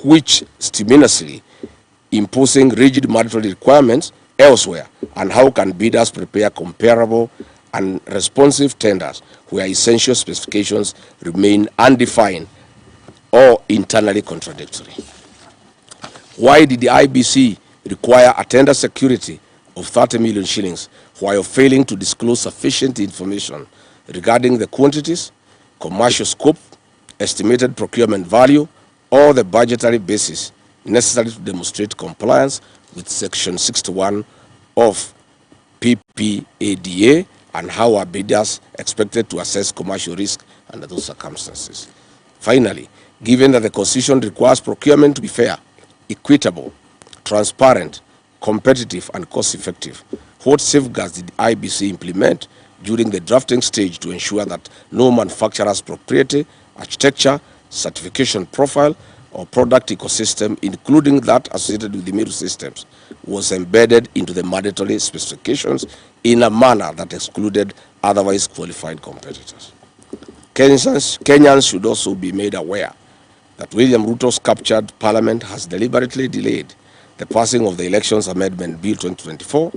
which stimulously imposing rigid mandatory requirements elsewhere, and how can bidders prepare comparable and responsive tenders where essential specifications remain undefined or internally contradictory? Why did the IBC require a tender security of 30 million shillings while failing to disclose sufficient information regarding the quantities, commercial scope, estimated procurement value, or the budgetary basis necessary to demonstrate compliance with Section 61 of PPADA, and how are bidders expected to assess commercial risk under those circumstances? Finally, given that the Constitution requires procurement to be fair, equitable, transparent, competitive, and cost-effective, what safeguards did IBC implement during the drafting stage to ensure that no manufacturer's proprietary, architecture, certification profile, or product ecosystem, including that associated with the middle systems, was embedded into the mandatory specifications in a manner that excluded otherwise qualified competitors? Kenyans should also be made aware that William Ruto's captured parliament has deliberately delayed the passing of the Elections Amendment Bill 2024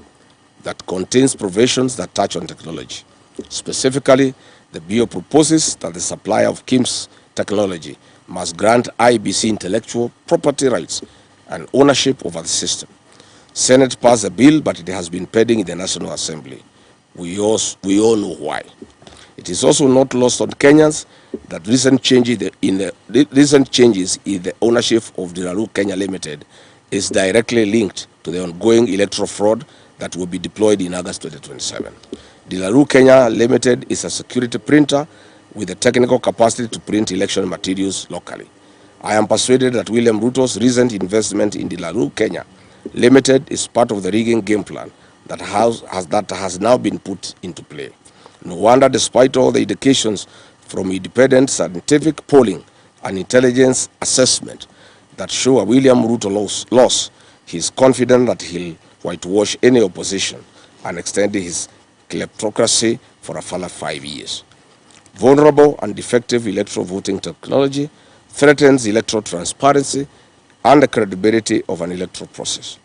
that contains provisions that touch on technology. Specifically, the bill proposes that the supplier of KIMS technology must grant IBC intellectual property rights and ownership over the system. Senate passed the bill, but it has been pending in the National Assembly. We all know why. It is also not lost on Kenyans that recent changes in the ownership of Delaru Kenya Limited is directly linked to the ongoing electoral fraud that will be deployed in August 2027. Delaru Kenya Limited is a security printer with the technical capacity to print election materials locally. I am persuaded that William Ruto's recent investment in Delaru Kenya Limited is part of the rigging game plan that has now been put into play. No wonder, despite all the indications from independent scientific polling and intelligence assessment that show a William Ruto loss, he is confident that he'll whitewash any opposition and extend his kleptocracy for a further 5 years. Vulnerable and defective electoral voting technology threatens electoral transparency and the credibility of an electoral process.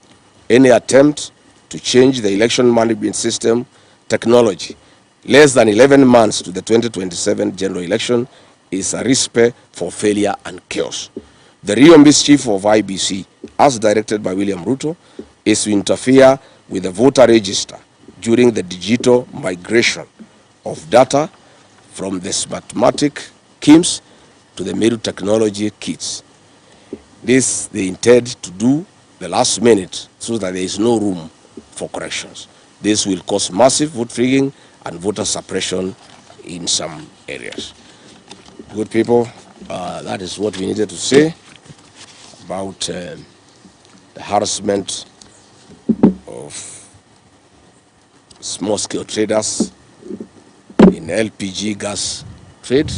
Any attempt to change the election management system technology less than 11 months to the 2027 general election is a recipe for failure and chaos. The real mischief of IBC, as directed by William Ruto, is to interfere with the voter register during the digital migration of data from the smartmatic KIMS to the middle technology kits. This they intend to do the last minute so that there is no room for corrections. This will cause massive vote rigging and voter suppression in some areas. Good people, that is what we needed to say about the harassment of small-scale traders in LPG gas trade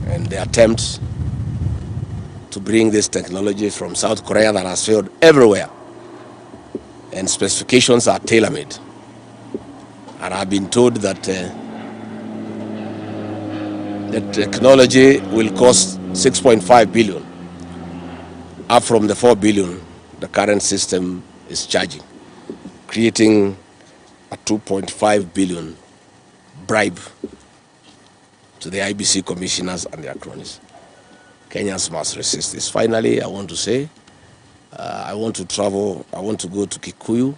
and the attempt to bring this technology from South Korea that has failed everywhere, and specifications are tailor-made. And I've been told that the technology will cost 6.5 billion, up from the 4 billion the current system is charging, creating a 2.5 billion bribe to the IBC commissioners and their cronies. Kenyans must resist this. Finally, I want to say, I want to go to Kikuyu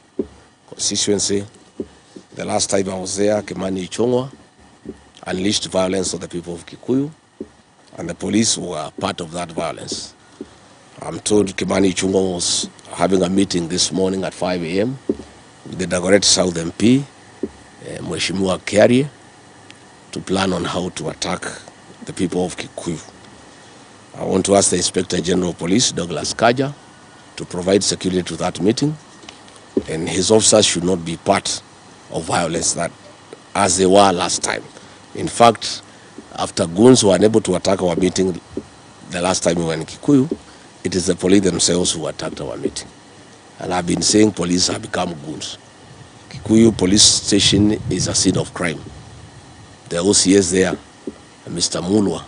constituency. The last time I was there, Kimani Ichung'wah unleashed violence on the people of Kikuyu, and the police were part of that violence. I'm told Kimani Ichung'wah was having a meeting this morning at 5 a.m. with the Dagoretti South MP, Mheshimiwa Kiarie, to plan on how to attack the people of Kikuyu. I want to ask the Inspector General of Police, Douglas Kaja, to provide security to that meeting, and his officers should not be part of violence that as they were last time. In fact, after goons were unable to attack our meeting the last time we were in Kikuyu, it is the police themselves who attacked our meeting. And I've been saying police have become goons. Kikuyu police station is a scene of crime. The OCS there, Mr. Mulwa,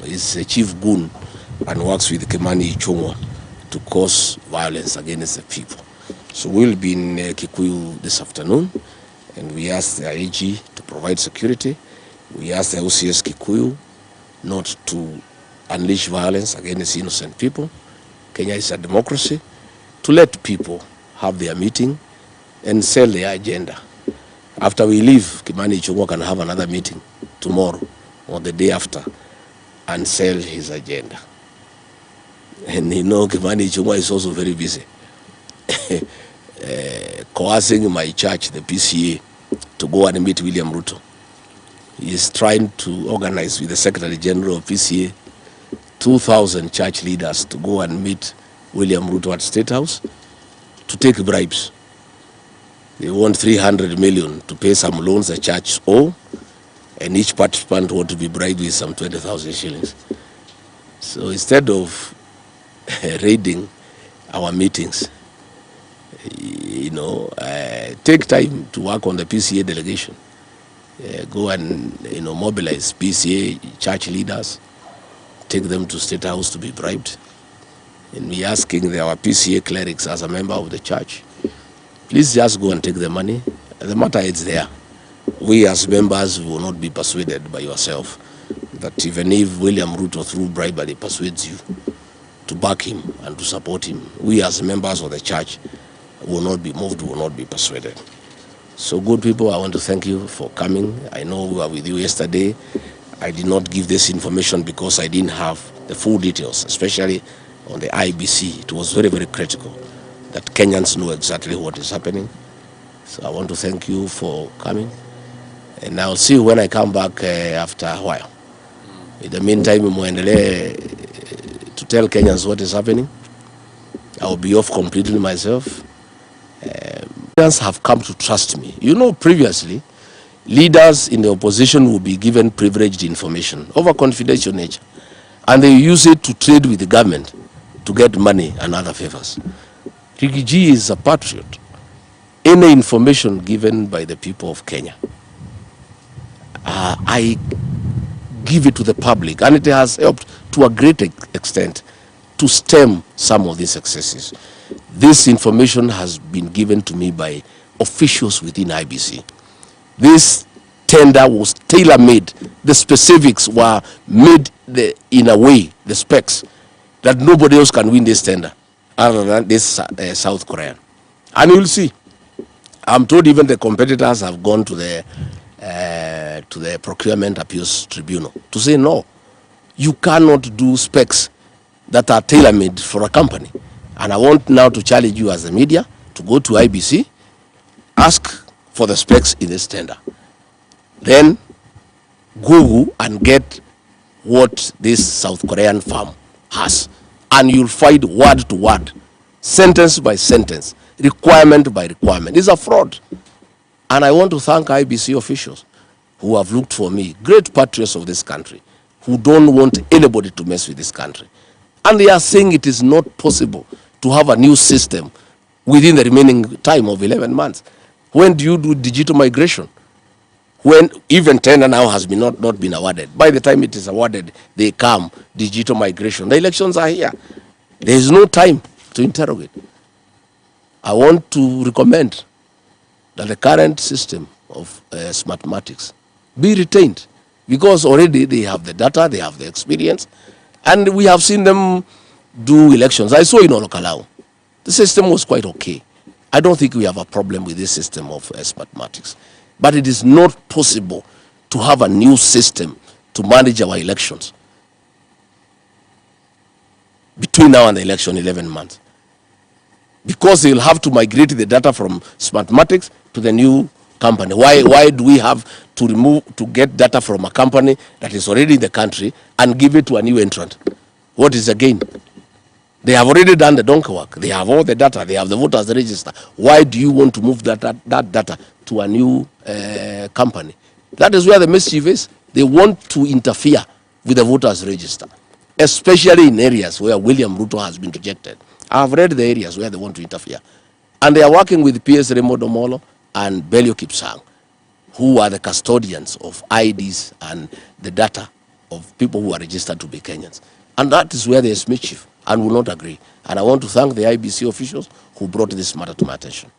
is the chief goon and works with Kimani Ichung'wa to cause violence against the people. So we'll be in Kikuyu this afternoon, and we ask the AG to provide security. We ask the OCS Kikuyu not to unleash violence against innocent people. Kenya is a democracy. To let people have their meeting and sell their agenda. After we leave, Kimani Ichung'wa can have another meeting tomorrow or the day after and sell his agenda. And you know, Kimani Ichung'wa is also very busy. Coercing my church, the PCA, to go and meet William Ruto. He is trying to organize with the Secretary General of PCA 2,000 church leaders to go and meet William Ruto at State House to take bribes. They want 300 million to pay some loans the church owe, and each participant want to be bribed with some 20,000 shillings. So instead of raiding our meetings, you know, take time to work on the PCA delegation. Go and, you know, mobilize PCA church leaders, take them to State House to be bribed. And we asking our PCA clerics as a member of the church, please just go and take the money. The matter is there. We as members will not be persuaded by yourself that even if William Ruto through bribery persuades you to back him and to support him, we as members of the church will not be moved, will not be persuaded. So good people, I want to thank you for coming. I know we were with you yesterday. I did not give this information because I didn't have the full details, especially on the IBC. It was very, very critical that Kenyans know exactly what is happening. So I want to thank you for coming. And I'll see you when I come back after a while. In the meantime, to tell Kenyans what is happening. I'll be off completely myself. Kenyans have come to trust me. You know, previously, leaders in the opposition will be given privileged information of a confidential nature, and they use it to trade with the government to get money and other favors. Rigathi G is a patriot. Any information given by the people of Kenya, I give it to the public, and it has helped to a great extent to stem some of these excesses. This information has been given to me by officials within IBC. This tender was tailor-made. The specifics were made in a way, the specs, that nobody else can win this tender other than this South Korean. And you'll see. I'm told even the competitors have gone to the Procurement Appeals Tribunal to say, no, you cannot do specs that are tailor-made for a company. And I want now to challenge you as the media to go to IBC, ask for the specs in this tender. Then Google and get what this South Korean firm has. And you'll find word to word, sentence by sentence, requirement by requirement. It's a fraud. And I want to thank IBC officials who have looked for me, great patriots of this country, who don't want anybody to mess with this country. And they are saying it is not possible to have a new system within the remaining time of 11 months. When do you do digital migration? When even tender now has been not been awarded. By the time it is awarded, they come, digital migration. The elections are here. There is no time to interrogate. I want to recommend that the current system of smartmatics be retained, because already they have the data, they have the experience, and we have seen them do elections. I saw in Olokalao. The system was quite okay. I don't think we have a problem with this system of smartmatics. But it is not possible to have a new system to manage our elections between now and the election, 11 months. Because they will have to migrate the data from Smartmatics to the new company. Why do we have to get data from a company that is already in the country and give it to a new entrant? What is the gain? They have already done the donkey work. They have all the data. They have the voters register. Why do you want to move that data to a new company? That is where the mischief is. They want to interfere with the voters register, especially in areas where William Ruto has been rejected. I have read the areas where they want to interfere. And they are working with PS Remo Domolo and Belio Kipsang, who are the custodians of IDs and the data of people who are registered to be Kenyans. And that is where there is mischief, and will not agree. And I want to thank the IBC officials who brought this matter to my attention.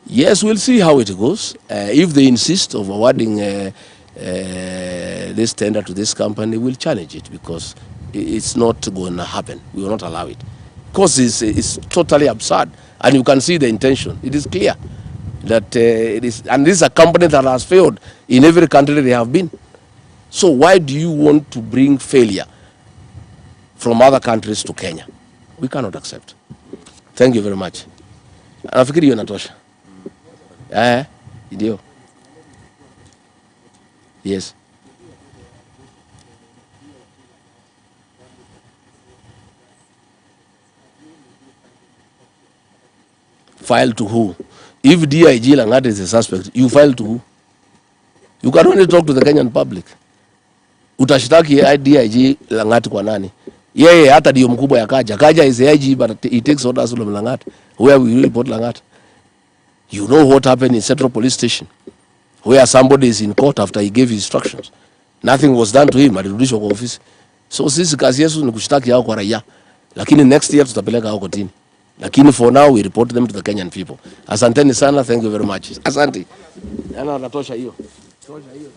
Yes, we'll see how it goes. If they insist of awarding this tender to this company, we'll challenge it, because it's not going to happen. We will not allow it. Because it's totally absurd. And you can see the intention. It is clear that it is, and this is a company that has failed in every country they have been. So why do you want to bring failure from other countries to Kenya? We cannot accept. Thank you very much. Nafikiri hiyo inatosha. Ndio. Yes. File to who? If DIG Lang'at is a suspect, you file to who? You can only talk to the Kenyan public. Utashitaki DIG Lang'at kwa nani? Yeye hata ndio mkubwa ya Kaja. Kaja is the IG, but he takes orders from Lang'at. Where will you report Lang'at? You know what happened in Central Police Station, where somebody is in court after he gave instructions. Nothing was done to him, alirudishwa kwa ofisi. So sisi kazi yetu ni kushtaki hao kwa raia. Lakini next year tutapeleka hao kotini. Lakini for now we report them to the Kenyan people. Asanteni sana, thank you very much. Asante. Natosha hiyo. Tosha hiyo.